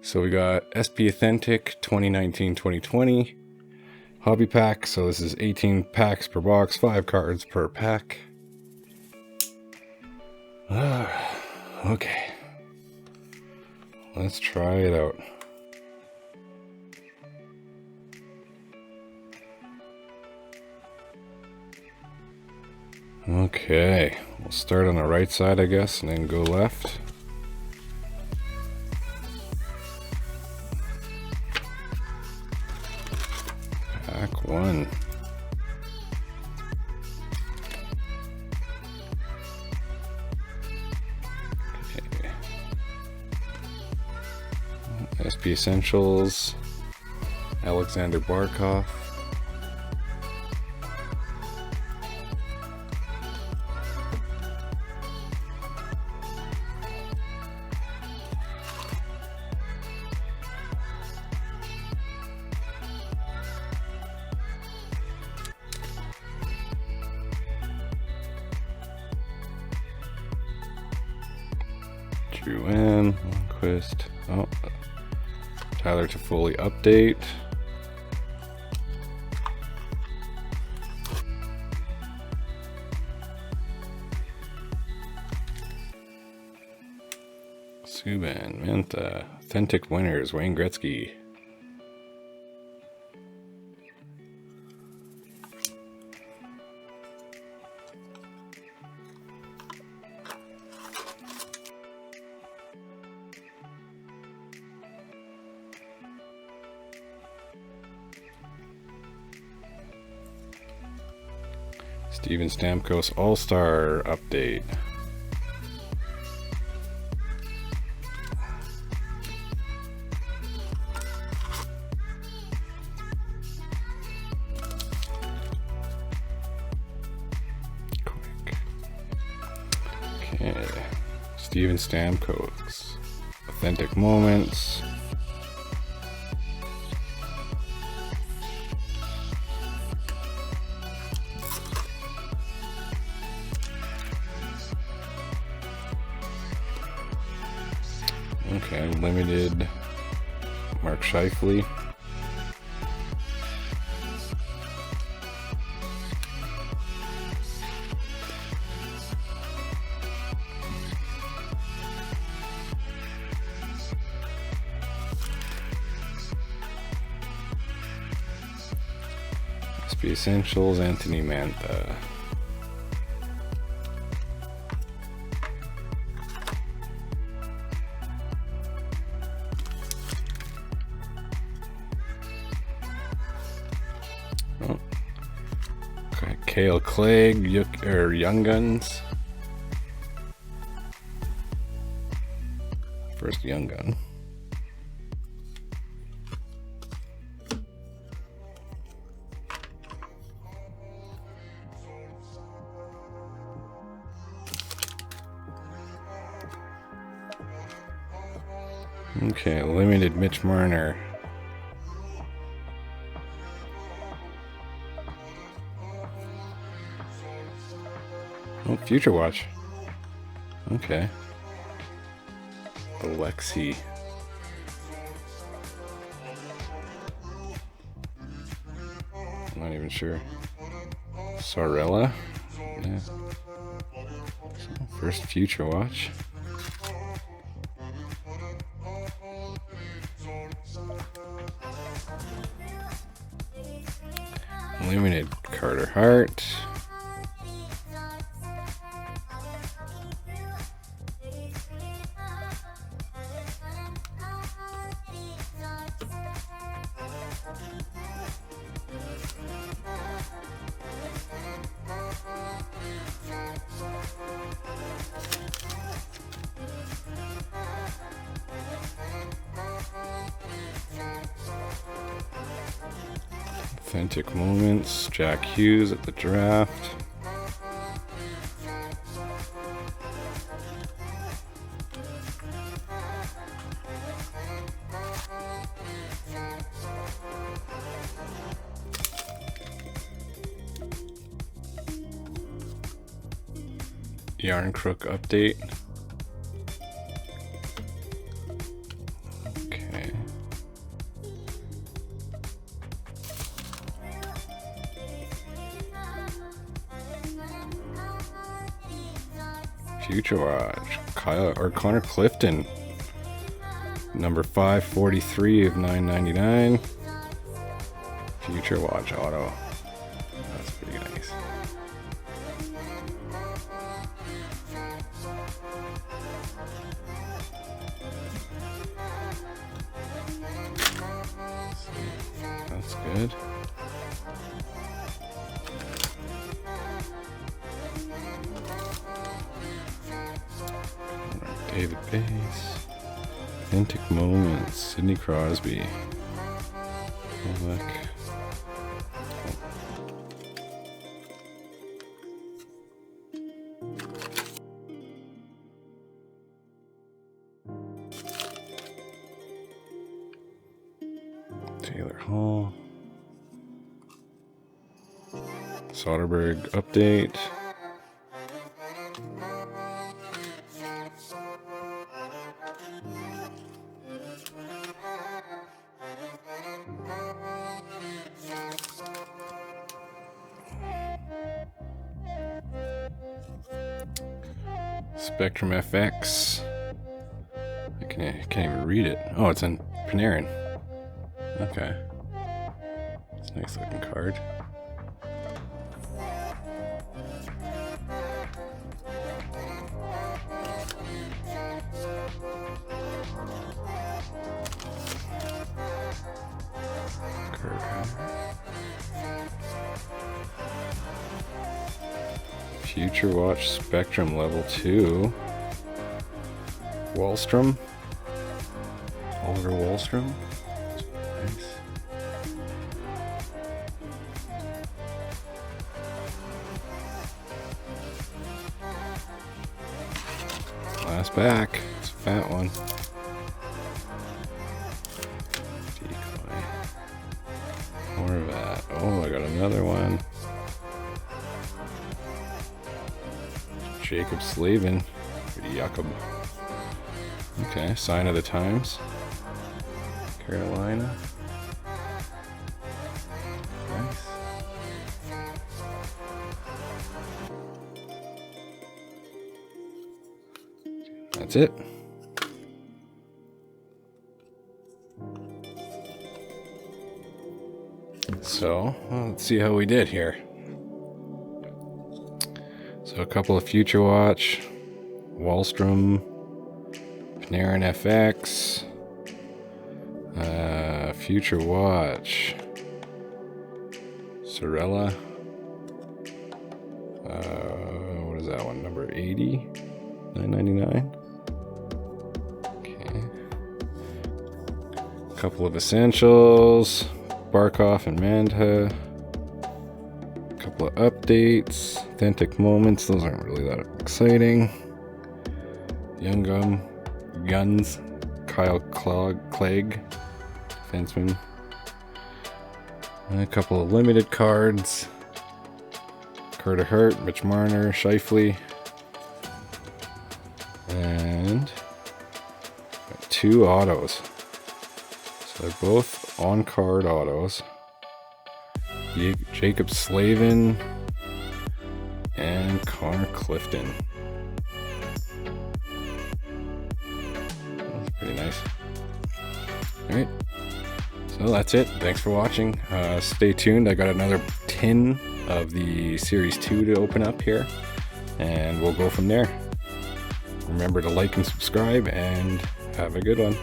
So we got SP Authentic 2019-2020 hobby pack. So this is 18 packs per box, 5 cards per pack. Okay, let's try it out. Okay, we'll start on the right side, I guess, and then go left. Pack 1. Okay. SP Essentials, Alexander Barkov. Drouin, Lundqvist. Oh, Tyler Toffoli update. Subban, Mantha, Authentic winners, Wayne Gretzky. Steven Stamkos All-Star update. Quick. Okay. Steven Stamkos. Authentic moments. Okay, limited Mark Scheifele. SP Essentials, Anthony Mantha. Oh. Okay. Kale Clegg, Young Guns. First Young Gun. Okay, limited Mitch Marner. Oh, Future Watch. Okay. Alexi. I'm not even sure. Sorella. Yeah. So, first Future Watch. Limited Carter Hart. Authentic moments, Jack Hughes at the draft. Yarn Crook update. Okay. Future Watch. Connor Clifton. Number 543 of 999. Future Watch auto. That's pretty nice. That's good. David Bass. Authentic Moments. Sidney Crosby. Look. Taylor Hall. Soderbergh update. Spectrum FX. I can't even read it. Oh, it's in Panarin. Okay. It's a nice looking card. Future Watch Spectrum Level 2. Wahlstrom. Oliver Wahlstrom. Nice. Last back. It's a fat one. Decoy. More of that. Oh, I got another one. Jacob Slavin. Jakob. Okay, Sign of the Times. Carolina. Nice. That's it. So, let's see how we did here. So a couple of Future Watch, Wahlstrom, Panarin FX, Future Watch, Sorella, what is that one, number 80, $9.99. Okay. A couple of Essentials, Barkov and Manta. Couple of updates, Authentic Moments, those aren't really that exciting. Young Guns, Kyle Clegg, defenseman. And a couple of limited cards, Carter Hart, Mitch Marner, Scheifele, and two autos. So they're both on-card autos. Jacob Slavin and Connor Clifton. That's pretty nice. Alright, so that's it. Thanks for watching. Stay tuned. I got another tin of the Series 2 to open up here, and we'll go from there. Remember to like and subscribe, and have a good one.